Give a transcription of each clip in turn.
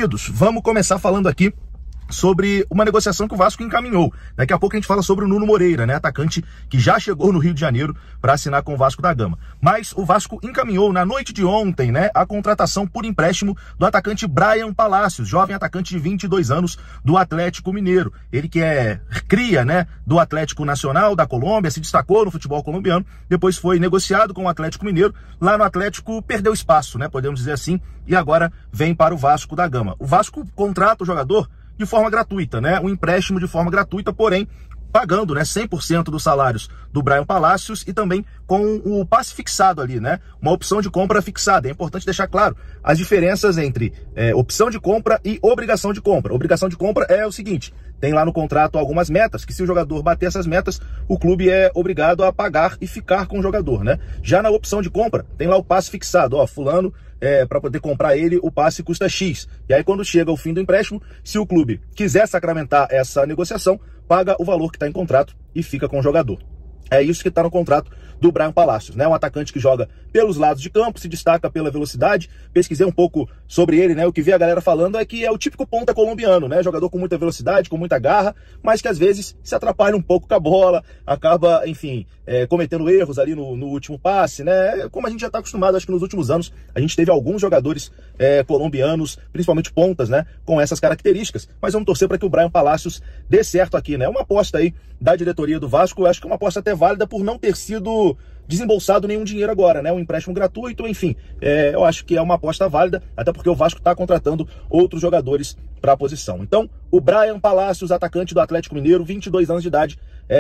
queridos, vamos começar falando aqui sobre uma negociação que o Vasco encaminhou. Daqui a pouco a gente fala sobre o Nuno Moreira, né, atacante que já chegou no Rio de Janeiro para assinar com o Vasco da Gama. Mas o Vasco encaminhou na noite de ontem, né, a contratação por empréstimo do atacante Bryan Palacios, jovem atacante de 22 anos do Atlético Mineiro. Ele que é cria, né, do Atlético Nacional da Colômbia, se destacou no futebol colombiano, depois foi negociado com o Atlético Mineiro. Lá no Atlético perdeu espaço, né, podemos dizer assim, e agora vem para o Vasco da Gama. O Vasco contrata o jogador de forma gratuita, né? Um empréstimo de forma gratuita, porém pagando, né, 100% dos salários do Bryan Palacios e também com o passe fixado ali, né? Uma opção de compra fixada. É importante deixar claro as diferenças entre opção de compra e obrigação de compra. Obrigação de compra é o seguinte: tem lá no contrato algumas metas, que se o jogador bater essas metas, o clube é obrigado a pagar e ficar com o jogador, né? Já na opção de compra, tem lá o passe fixado, ó, fulano, para poder comprar ele, o passe custa X. E aí quando chega o fim do empréstimo, se o clube quiser sacramentar essa negociação, paga o valor que está em contrato e fica com o jogador. É isso que está no contrato do Bryan Palacios, né? Um atacante que joga pelos lados de campo, se destaca pela velocidade. Pesquisei um pouco sobre ele, né? O que vi a galera falando é que é o típico ponta colombiano, né? Jogador com muita velocidade, com muita garra, mas que às vezes se atrapalha um pouco com a bola, acaba, enfim, cometendo erros ali no último passe, né? Como a gente já está acostumado, acho que nos últimos anos a gente teve alguns jogadores colombianos, principalmente pontas, né? Com essas características. Mas vamos torcer para que o Bryan Palacios dê certo aqui, né? Uma aposta aí da diretoria do Vasco, eu acho que é uma aposta até válida por não ter sido desembolsado nenhum dinheiro agora, né? Um empréstimo gratuito, enfim, eu acho que é uma aposta válida, até porque o Vasco está contratando outros jogadores para a posição. Então, o Bryan Palacios, atacante do Atlético Mineiro, 22 anos de idade,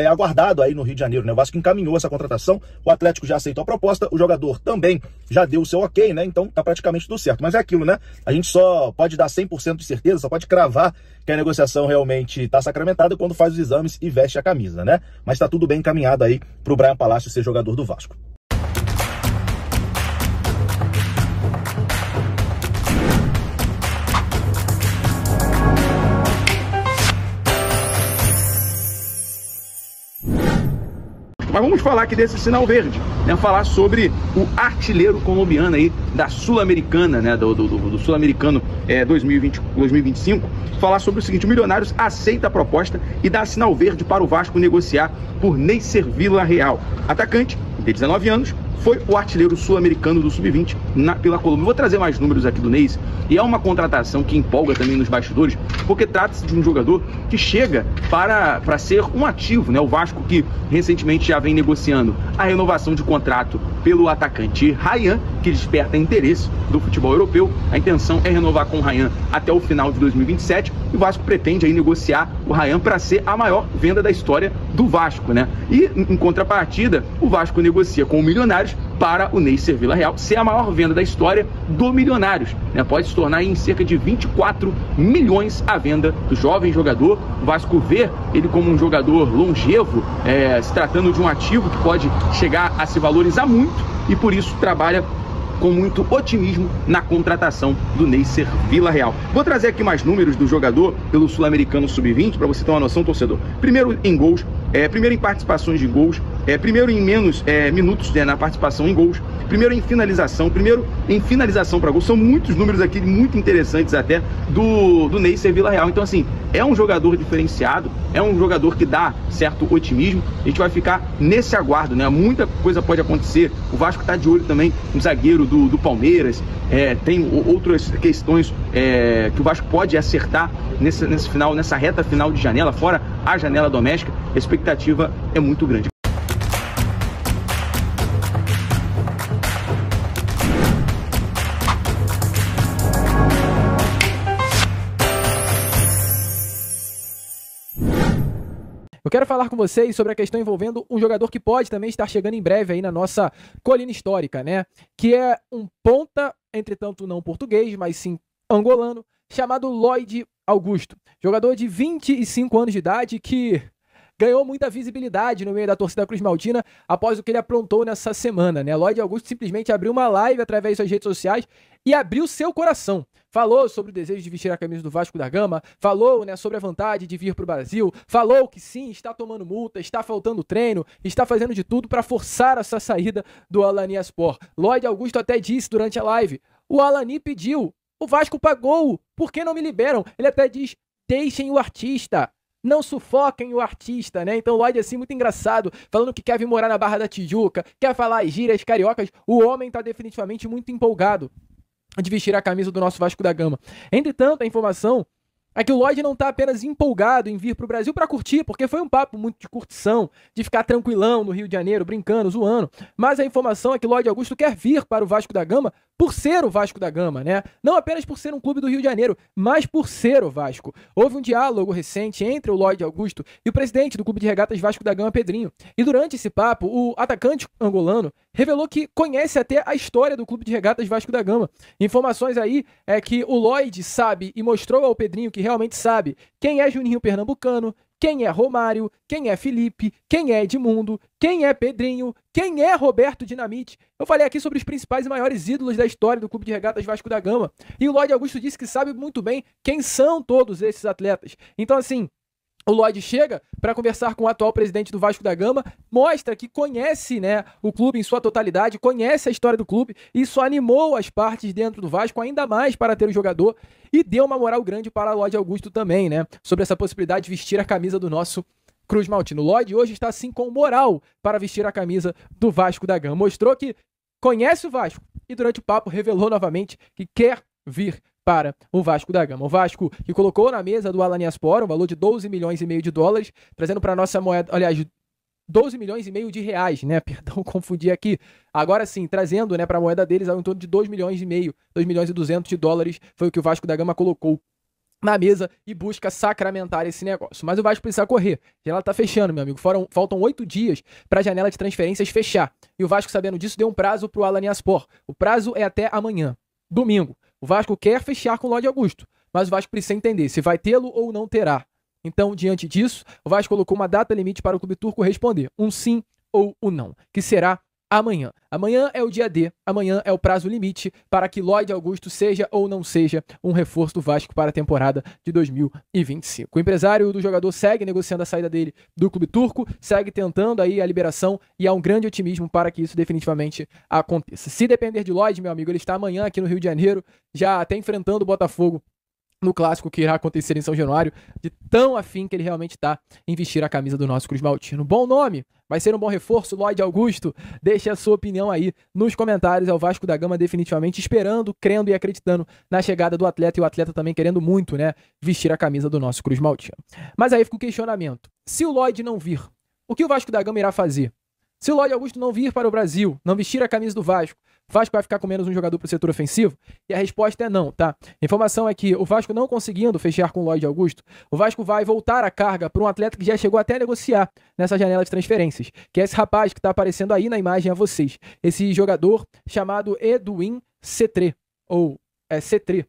aguardado aí no Rio de Janeiro, né? O Vasco encaminhou essa contratação, o Atlético já aceitou a proposta, o jogador também já deu o seu ok, né? Então tá praticamente tudo certo. Mas é aquilo, né? A gente só pode dar 100% de certeza, só pode cravar que a negociação realmente tá sacramentada quando faz os exames e veste a camisa, né? Mas tá tudo bem encaminhado aí pro Bryan Palacios ser jogador do Vasco. Mas vamos falar aqui desse sinal verde, né? Falar sobre o artilheiro colombiano aí da Sul-Americana, né? Do Sul-Americano 2025. Falar sobre o seguinte: o Milionários aceita a proposta e dá sinal verde para o Vasco negociar por Neisser Villarreal. Atacante de 19 anos, foi o artilheiro sul-americano do Sub-20 pela Colômbia. Vou trazer mais números aqui do Neis, e é uma contratação que empolga também nos bastidores, porque trata-se de um jogador que chega para ser um ativo, né? O Vasco que recentemente já vem negociando a renovação de contrato pelo atacante Ryan, que desperta interesse do futebol europeu. A intenção é renovar com o Ryan até o final de 2027, e o Vasco pretende aí negociar o Ryan para ser a maior venda da história do Vasco, né? E em contrapartida, o Vasco negocia com o Milionários para o Neisser Villarreal ser a maior venda da história do Milionários, né? Pode se tornar em cerca de 24 milhões a venda do jovem jogador. O Vasco vê ele como um jogador longevo, se tratando de um ativo que pode chegar a se valorizar muito, e por isso trabalha com muito otimismo na contratação do Neisser Villarreal. Vou trazer aqui mais números do jogador pelo Sul-Americano Sub-20 para você ter uma noção, torcedor. Primeiro em gols, primeiro em participações de gols, primeiro em menos minutos, né, na participação em gols, primeiro em finalização para gol. São muitos números aqui, muito interessantes até, do Neisser Villarreal. Então, assim, é um jogador diferenciado, é um jogador que dá certo otimismo. A gente vai ficar nesse aguardo, né? Muita coisa pode acontecer. O Vasco está de olho também no zagueiro do Palmeiras. Tem outras questões que o Vasco pode acertar nessa reta final de janela, fora a janela doméstica. A expectativa é muito grande. Eu quero falar com vocês sobre a questão envolvendo um jogador que pode também estar chegando em breve aí na nossa colina histórica, né? Que é um ponta, entretanto não português, mas sim angolano, chamado Lloyd Augusto. Jogador de 25 anos de idade que ganhou muita visibilidade no meio da torcida Cruz Maltina após o que ele aprontou nessa semana, né? Lloyd Augusto simplesmente abriu uma live através das redes sociais e abriu seu coração. Falou sobre o desejo de vestir a camisa do Vasco da Gama, falou, né, sobre a vontade de vir para o Brasil, falou que sim, está tomando multa, está faltando treino, está fazendo de tudo para forçar essa saída do Alanya Sport. Lloyd Augusto até disse durante a live: o Alanya pediu O Vasco pagou. Por que não me liberam? Ele até diz, deixem o artista. Não sufoquem o artista, né? Então o Lloyd, assim, muito engraçado, falando que quer vir morar na Barra da Tijuca, quer falar as gírias cariocas. O homem tá definitivamente muito empolgado de vestir a camisa do nosso Vasco da Gama. Entretanto, a informação é que o Lloyd não tá apenas empolgado em vir pro Brasil para curtir, porque foi um papo muito de curtição, de ficar tranquilão no Rio de Janeiro, brincando, zoando. Mas a informação é que o Lloyd Augusto quer vir para o Vasco da Gama por ser o Vasco da Gama, né? Não apenas por ser um clube do Rio de Janeiro, mas por ser o Vasco. Houve um diálogo recente entre o Lloyd Augusto e o presidente do Clube de Regatas Vasco da Gama, Pedrinho. E durante esse papo, o atacante angolano revelou que conhece até a história do Clube de Regatas Vasco da Gama. Informações aí é que o Lloyd sabe e mostrou ao Pedrinho que realmente sabe quem é Juninho Pernambucano, quem é Romário, quem é Felipe, quem é Edmundo, quem é Pedrinho, quem é Roberto Dinamite. Eu falei aqui sobre os principais e maiores ídolos da história do Clube de Regatas Vasco da Gama. E o Lloyd Augusto disse que sabe muito bem quem são todos esses atletas. Então, assim, o Lloyd chega para conversar com o atual presidente do Vasco da Gama, mostra que conhece, né, o clube em sua totalidade, conhece a história do clube, e isso animou as partes dentro do Vasco ainda mais para ter o jogador e deu uma moral grande para o Lloyd Augusto também, né, sobre essa possibilidade de vestir a camisa do nosso Cruz Maltino. O Lloyd hoje está assim com moral para vestir a camisa do Vasco da Gama. Mostrou que conhece o Vasco e durante o papo revelou novamente que quer vir para o Vasco da Gama. O Vasco que colocou na mesa do Alanyaspor um valor de 12 milhões e meio de dólares, trazendo para a nossa moeda, aliás, 12 milhões e meio de reais, né? Perdão, confundi aqui. Agora sim, trazendo, né, para a moeda deles ao em torno de 2 milhões e meio, 2 milhões e 200 de dólares foi o que o Vasco da Gama colocou na mesa e busca sacramentar esse negócio. Mas o Vasco precisa correr. A janela tá fechando, meu amigo. Faltam 8 dias para a janela de transferências fechar. E o Vasco, sabendo disso, deu um prazo para o Alanyaspor. O prazo é até amanhã, domingo. O Vasco quer fechar com o Lloyd Augusto, mas o Vasco precisa entender se vai tê-lo ou não terá. Então, diante disso, o Vasco colocou uma data limite para o clube turco responder, um sim ou um não, que será amanhã. Amanhã é o dia D, amanhã é o prazo limite para que Lloyd Augusto seja ou não seja um reforço do Vasco para a temporada de 2025. O empresário do jogador segue negociando a saída dele do clube turco, segue tentando aí a liberação e há um grande otimismo para que isso definitivamente aconteça. Se depender de Lloyd, meu amigo, ele está amanhã aqui no Rio de Janeiro, já até enfrentando o Botafogo no clássico que irá acontecer em São Januário, de tão afim que ele realmente está em vestir a camisa do nosso Cruz Maltino. Bom nome, vai ser um bom reforço, Lloyd Augusto. Deixe a sua opinião aí nos comentários. É o Vasco da Gama definitivamente esperando, crendo e acreditando na chegada do atleta, e o atleta também querendo muito, né, vestir a camisa do nosso Cruz Maltino. Mas aí fica o questionamento. Se o Lloyd não vir, o que o Vasco da Gama irá fazer? Se o Lloyd Augusto não vir para o Brasil, não vestir a camisa do Vasco, o Vasco vai ficar com menos um jogador para o setor ofensivo? E a resposta é não, tá? A informação é que o Vasco não conseguindo fechar com o Lloyd Augusto, o Vasco vai voltar a carga para um atleta que já chegou até a negociar nessa janela de transferências, que é esse rapaz que está aparecendo aí na imagem a vocês. Esse jogador chamado Edwin Cetré, ou Cetré.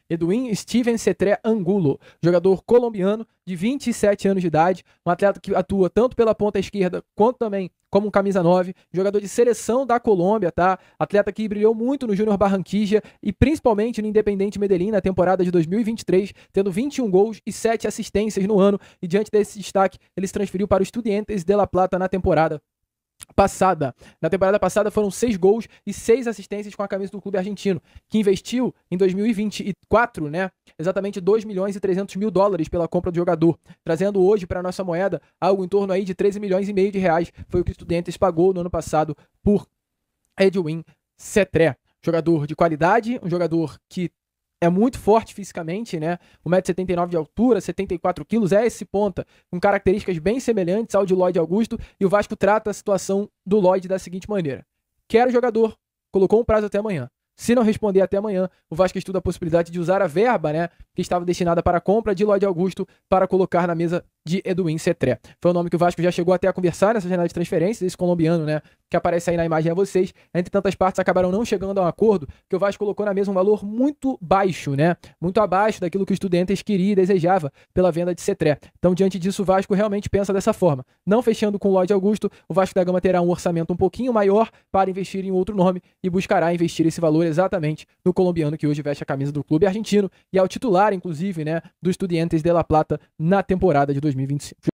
Edwin Steven Cetré Angulo, jogador colombiano de 27 anos de idade, um atleta que atua tanto pela ponta esquerda quanto também como um camisa 9, jogador de seleção da Colômbia, tá? Atleta que brilhou muito no Júnior Barranquilla e principalmente no Independiente Medellín na temporada de 2023, tendo 21 gols e 7 assistências no ano, e diante desse destaque, ele se transferiu para o Estudiantes de La Plata na temporada passada. Na temporada passada foram 6 gols e 6 assistências com a camisa do clube argentino, que investiu em 2024, né, exatamente 2 milhões e 300 mil dólares pela compra do jogador, trazendo hoje para a nossa moeda algo em torno aí de 13 milhões e meio de reais, foi o que o Estudiantes pagou no ano passado por Edwin Cetré. Jogador de qualidade, um jogador que é muito forte fisicamente, né? 1,79 m de altura, 74 quilos, é esse ponta, com características bem semelhantes ao de Lloyd Augusto, e o Vasco trata a situação do Lloyd da seguinte maneira: quer o jogador, colocou um prazo até amanhã. Se não responder até amanhã, o Vasco estuda a possibilidade de usar a verba, né, que estava destinada para a compra de Lloyd Augusto para colocar na mesa de Edwin Cetré. Foi um nome que o Vasco já chegou até a conversar nessa janela de transferências, esse colombiano, né, que aparece aí na imagem a vocês. Entre tantas partes acabaram não chegando a um acordo, que o Vasco colocou na mesa um valor muito baixo, né, muito abaixo daquilo que o Estudiantes queria e desejava pela venda de Cetré. Então, diante disso, o Vasco realmente pensa dessa forma. Não fechando com o Lloyd Augusto, o Vasco da Gama terá um orçamento um pouquinho maior para investir em outro nome e buscará investir esse valor exatamente no colombiano que hoje veste a camisa do clube argentino e é o titular, inclusive, né, do Estudiantes de La Plata na temporada de 2025.